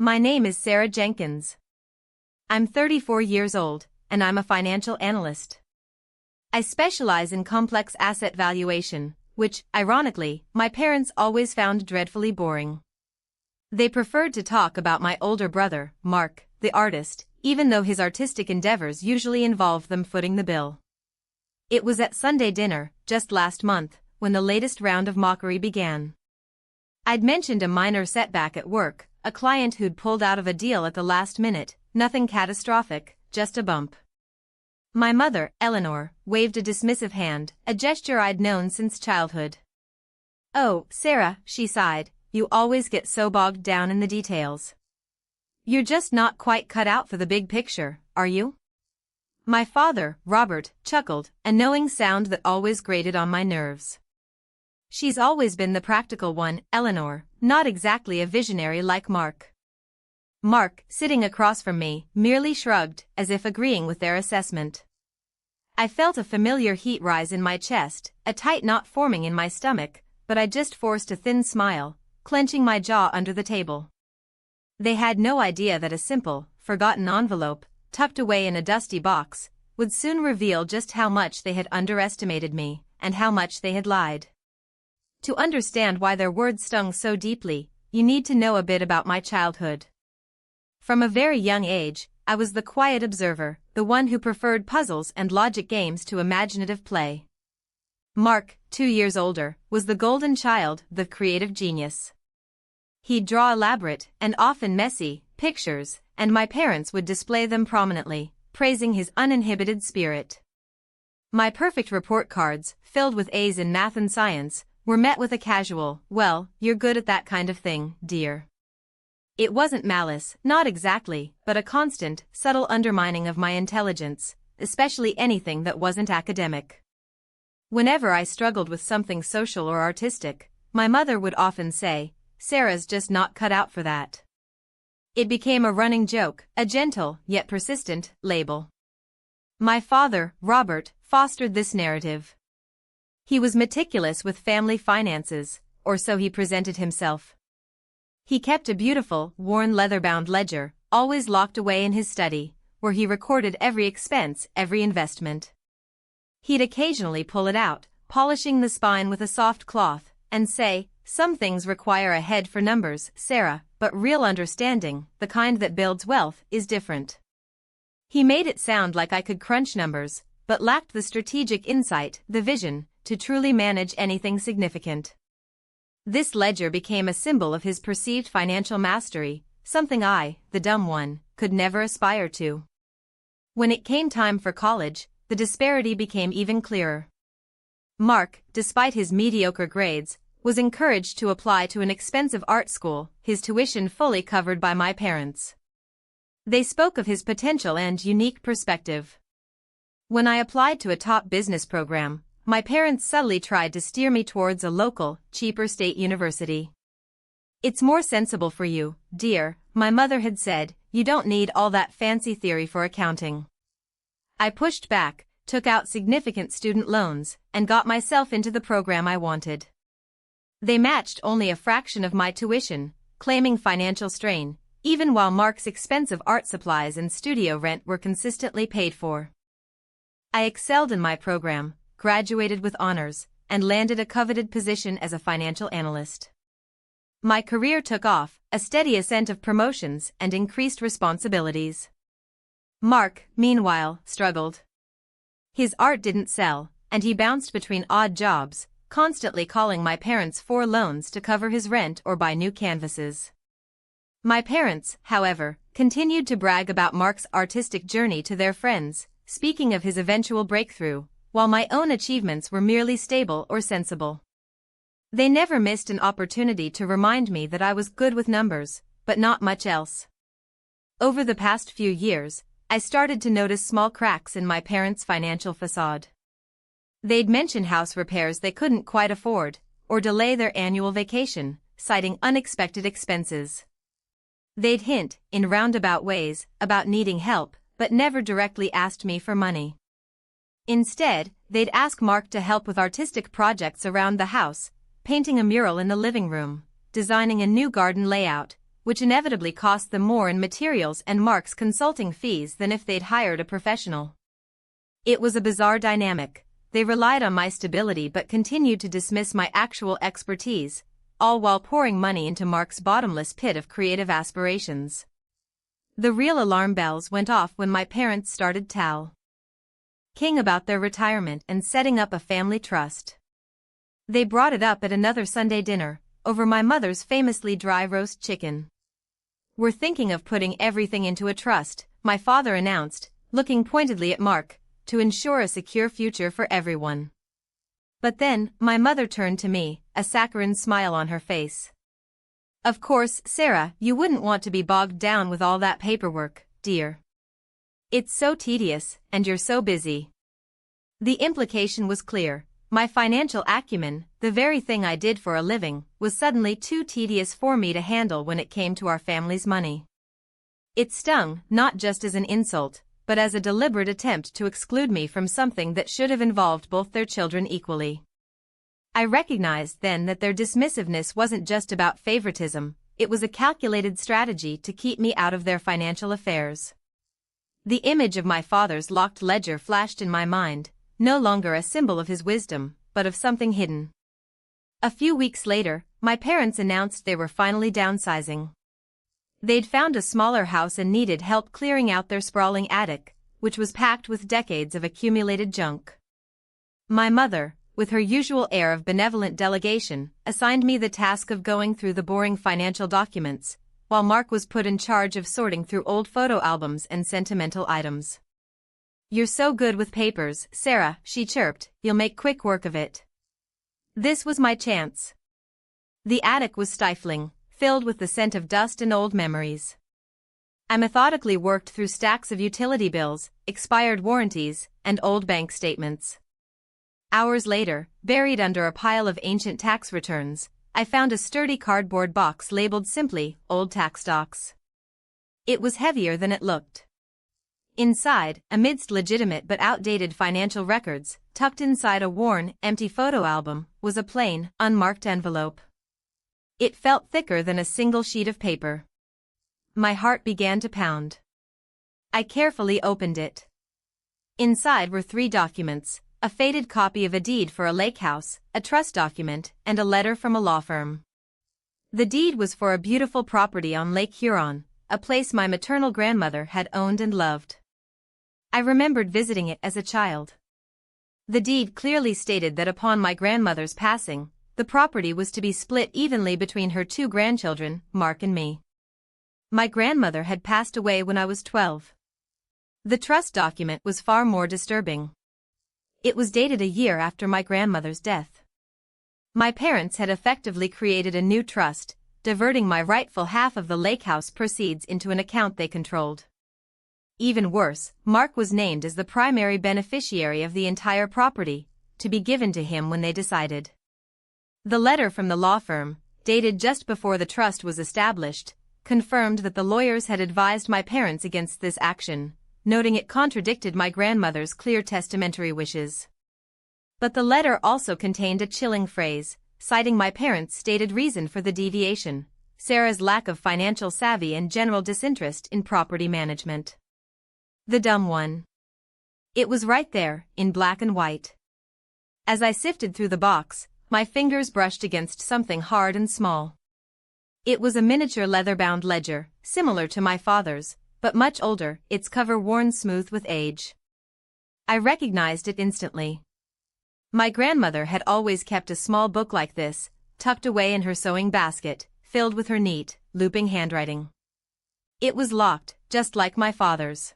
My name is Sarah Jenkins. I'm 34 years old, and I'm a financial analyst. I specialize in complex asset valuation, which, ironically, my parents always found dreadfully boring. They preferred to talk about my older brother, Mark, the artist, even though his artistic endeavors usually involved them footing the bill. It was at Sunday dinner, just last month, when the latest round of mockery began. I'd mentioned a minor setback at work, a client who'd pulled out of a deal at the last minute, nothing catastrophic, just a bump. My mother, Eleanor, waved a dismissive hand, a gesture I'd known since childhood. "Oh, Sarah," she sighed, "you always get so bogged down in the details. You're just not quite cut out for the big picture, are you?" My father, Robert, chuckled, a knowing sound that always grated on my nerves. "She's always been the practical one, Eleanor, not exactly a visionary like Mark." Mark, sitting across from me, merely shrugged, as if agreeing with their assessment. I felt a familiar heat rise in my chest, a tight knot forming in my stomach, but I just forced a thin smile, clenching my jaw under the table. They had no idea that a simple, forgotten envelope, tucked away in a dusty box, would soon reveal just how much they had underestimated me, and how much they had lied. To understand why their words stung so deeply, you need to know a bit about my childhood. From a very young age, I was the quiet observer, the one who preferred puzzles and logic games to imaginative play. Mark, 2 years older, was the golden child, the creative genius. He'd draw elaborate, and often messy, pictures, and my parents would display them prominently, praising his uninhibited spirit. My perfect report cards, filled with A's in math and science, were met with a casual, "Well, you're good at that kind of thing, dear." It wasn't malice, not exactly, but a constant, subtle undermining of my intelligence, especially anything that wasn't academic. Whenever I struggled with something social or artistic, my mother would often say, "Sarah's just not cut out for that." It became a running joke, a gentle, yet persistent, label. My father, Robert, fostered this narrative. He was meticulous with family finances, or so he presented himself. He kept a beautiful, worn leather-bound ledger, always locked away in his study, where he recorded every expense, every investment. He'd occasionally pull it out, polishing the spine with a soft cloth, and say, "Some things require a head for numbers, Sarah, but real understanding, the kind that builds wealth, is different." He made it sound like I could crunch numbers, but lacked the strategic insight, the vision, to truly manage anything significant. This ledger became a symbol of his perceived financial mastery, something I, the dumb one, could never aspire to. When it came time for college, the disparity became even clearer. Mark, despite his mediocre grades, was encouraged to apply to an expensive art school, his tuition fully covered by my parents. They spoke of his potential and unique perspective. When I applied to a top business program, my parents subtly tried to steer me towards a local, cheaper state university. "It's more sensible for you, dear," my mother had said, "you don't need all that fancy theory for accounting." I pushed back, took out significant student loans, and got myself into the program I wanted. They matched only a fraction of my tuition, claiming financial strain, even while Mark's expensive art supplies and studio rent were consistently paid for. I excelled in my program, graduated with honors, and landed a coveted position as a financial analyst. My career took off, a steady ascent of promotions and increased responsibilities. Mark, meanwhile, struggled. His art didn't sell, and he bounced between odd jobs, constantly calling my parents for loans to cover his rent or buy new canvases. My parents, however, continued to brag about Mark's artistic journey to their friends, speaking of his eventual breakthrough, while my own achievements were merely stable or sensible. They never missed an opportunity to remind me that I was good with numbers, but not much else. Over the past few years, I started to notice small cracks in my parents' financial facade. They'd mention house repairs they couldn't quite afford, or delay their annual vacation, citing unexpected expenses. They'd hint, in roundabout ways, about needing help, but never directly asked me for money. Instead, they'd ask Mark to help with artistic projects around the house, painting a mural in the living room, designing a new garden layout, which inevitably cost them more in materials and Mark's consulting fees than if they'd hired a professional. It was a bizarre dynamic. They relied on my stability but continued to dismiss my actual expertise, all while pouring money into Mark's bottomless pit of creative aspirations. The real alarm bells went off when my parents started talking about their retirement and setting up a family trust. They brought it up at another Sunday dinner, over my mother's famously dry roast chicken. "We're thinking of putting everything into a trust," my father announced, looking pointedly at Mark, "to ensure a secure future for everyone." But then, my mother turned to me, a saccharine smile on her face. "Of course, Sarah, you wouldn't want to be bogged down with all that paperwork, dear. It's so tedious, and you're so busy." The implication was clear. My financial acumen, the very thing I did for a living, was suddenly too tedious for me to handle when it came to our family's money. It stung, not just as an insult, but as a deliberate attempt to exclude me from something that should have involved both their children equally. I recognized then that their dismissiveness wasn't just about favoritism, it was a calculated strategy to keep me out of their financial affairs. The image of my father's locked ledger flashed in my mind, no longer a symbol of his wisdom, but of something hidden. A few weeks later, my parents announced they were finally downsizing. They'd found a smaller house and needed help clearing out their sprawling attic, which was packed with decades of accumulated junk. My mother, with her usual air of benevolent delegation, assigned me the task of going through the boring financial documents, while Mark was put in charge of sorting through old photo albums and sentimental items. "You're so good with papers, Sarah," she chirped, "you'll make quick work of it." This was my chance. The attic was stifling, filled with the scent of dust and old memories. I methodically worked through stacks of utility bills, expired warranties, and old bank statements. Hours later, buried under a pile of ancient tax returns, I found a sturdy cardboard box labeled simply, "Old Tax Docs." It was heavier than it looked. Inside, amidst legitimate but outdated financial records, tucked inside a worn, empty photo album, was a plain, unmarked envelope. It felt thicker than a single sheet of paper. My heart began to pound. I carefully opened it. Inside were 3 documents: a faded copy of a deed for a lake house, a trust document, and a letter from a law firm. The deed was for a beautiful property on Lake Huron, a place my maternal grandmother had owned and loved. I remembered visiting it as a child. The deed clearly stated that upon my grandmother's passing, the property was to be split evenly between her 2 grandchildren, Mark and me. My grandmother had passed away when I was 12. The trust document was far more disturbing. It was dated a year after my grandmother's death. My parents had effectively created a new trust, diverting my rightful half of the lake house proceeds into an account they controlled. Even worse, Mark was named as the primary beneficiary of the entire property, to be given to him when they decided. The letter from the law firm, dated just before the trust was established, confirmed that the lawyers had advised my parents against this action, noting it contradicted my grandmother's clear testamentary wishes. But the letter also contained a chilling phrase, citing my parents' stated reason for the deviation: Sarah's lack of financial savvy and general disinterest in property management. The dumb one. It was right there, in black and white. As I sifted through the box, my fingers brushed against something hard and small. It was a miniature leather-bound ledger, similar to my father's, but much older, its cover worn smooth with age. I recognized it instantly. My grandmother had always kept a small book like this, tucked away in her sewing basket, filled with her neat, looping handwriting. It was locked, just like my father's.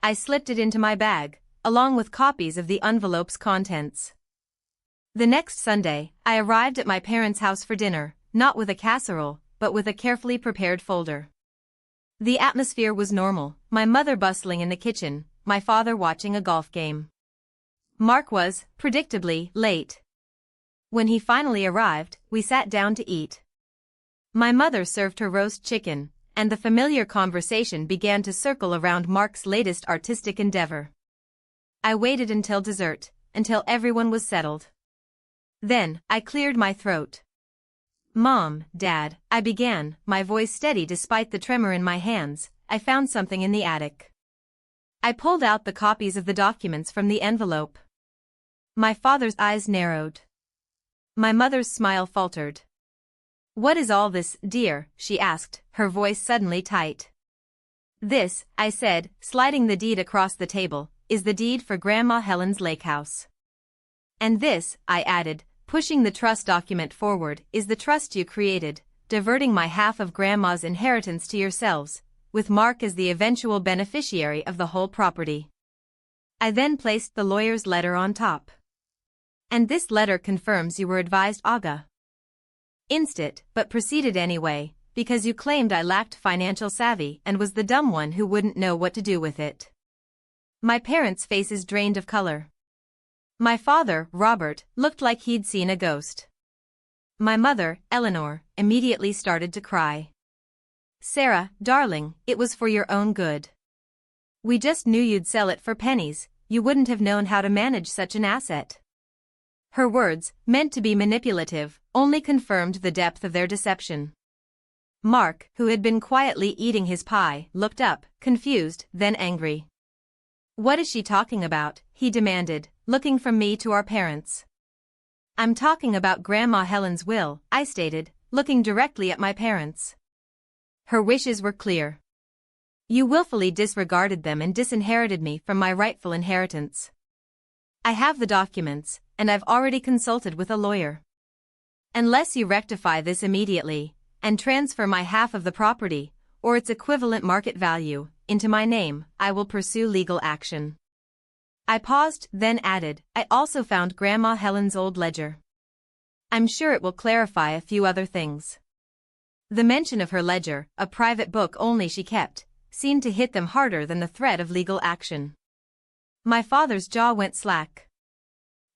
I slipped it into my bag, along with copies of the envelope's contents. The next Sunday, I arrived at my parents' house for dinner, not with a casserole, but with a carefully prepared folder. The atmosphere was normal, my mother bustling in the kitchen, my father watching a golf game. Mark was, predictably, late. When he finally arrived, we sat down to eat. My mother served her roast chicken, and the familiar conversation began to circle around Mark's latest artistic endeavor. I waited until dessert, until everyone was settled. Then, I cleared my throat. Mom, Dad, I began, my voice steady despite the tremor in my hands. I found something in the attic. I pulled out the copies of the documents from the envelope. My father's eyes narrowed. My mother's smile faltered. What is all this, dear? She asked, her voice suddenly tight. This, I said, sliding the deed across the table, is the deed for Grandma Helen's lake house. And this, I added, pushing the trust document forward, is the trust you created, diverting my half of Grandma's inheritance to yourselves, with Mark as the eventual beneficiary of the whole property. I then placed the lawyer's letter on top. And this letter confirms you were advised Aga. Instant, but proceeded anyway, because you claimed I lacked financial savvy and was the dumb one who wouldn't know what to do with it. My parents' faces drained of color. My father, Robert, looked like he'd seen a ghost. My mother, Eleanor, immediately started to cry. Sarah, darling, it was for your own good. We just knew you'd sell it for pennies, you wouldn't have known how to manage such an asset. Her words, meant to be manipulative, only confirmed the depth of their deception. Mark, who had been quietly eating his pie, looked up, confused, then angry. What is she talking about? He demanded, looking from me to our parents. I'm talking about Grandma Helen's will, I stated, looking directly at my parents. Her wishes were clear. You willfully disregarded them and disinherited me from my rightful inheritance. I have the documents, and I've already consulted with a lawyer. Unless you rectify this immediately, and transfer my half of the property, or its equivalent market value, into my name, I will pursue legal action. I paused, then added, I also found Grandma Helen's old ledger. I'm sure it will clarify a few other things. The mention of her ledger, a private book only she kept, seemed to hit them harder than the threat of legal action. My father's jaw went slack.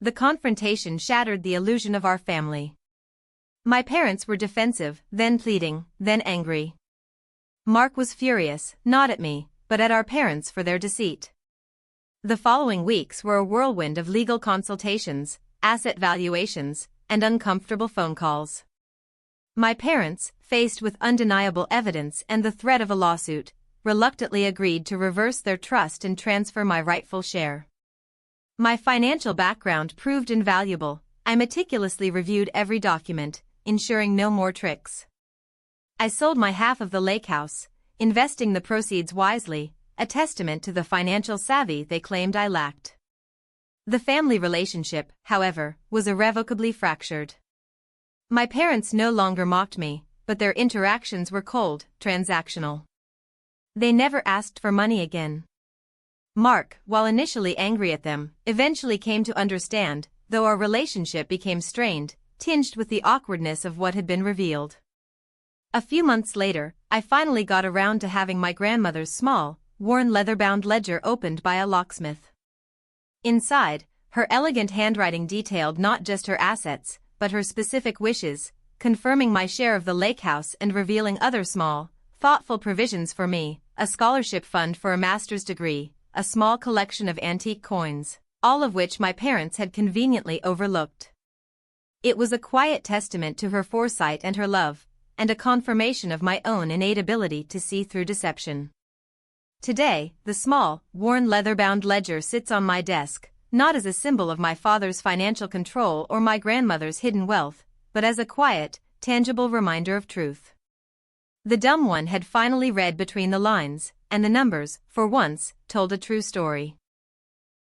The confrontation shattered the illusion of our family. My parents were defensive, then pleading, then angry. Mark was furious, not at me, but at our parents for their deceit. The following weeks were a whirlwind of legal consultations, asset valuations, and uncomfortable phone calls. My parents, faced with undeniable evidence and the threat of a lawsuit, reluctantly agreed to reverse their trust and transfer my rightful share. My financial background proved invaluable. I meticulously reviewed every document, ensuring no more tricks. I sold my half of the lake house, investing the proceeds wisely, a testament to the financial savvy they claimed I lacked. The family relationship, however, was irrevocably fractured. My parents no longer mocked me, but their interactions were cold, transactional. They never asked for money again. Mark, while initially angry at them, eventually came to understand, though our relationship became strained, tinged with the awkwardness of what had been revealed. A few months later, I finally got around to having my grandmother's small, worn leather-bound ledger opened by a locksmith. Inside, her elegant handwriting detailed not just her assets, but her specific wishes, confirming my share of the lake house and revealing other small, thoughtful provisions for me, a scholarship fund for a master's degree, a small collection of antique coins, all of which my parents had conveniently overlooked. It was a quiet testament to her foresight and her love, and a confirmation of my own innate ability to see through deception. Today, the small, worn leather-bound ledger sits on my desk, not as a symbol of my father's financial control or my grandmother's hidden wealth, but as a quiet, tangible reminder of truth. The dumb one had finally read between the lines, and the numbers, for once, told a true story.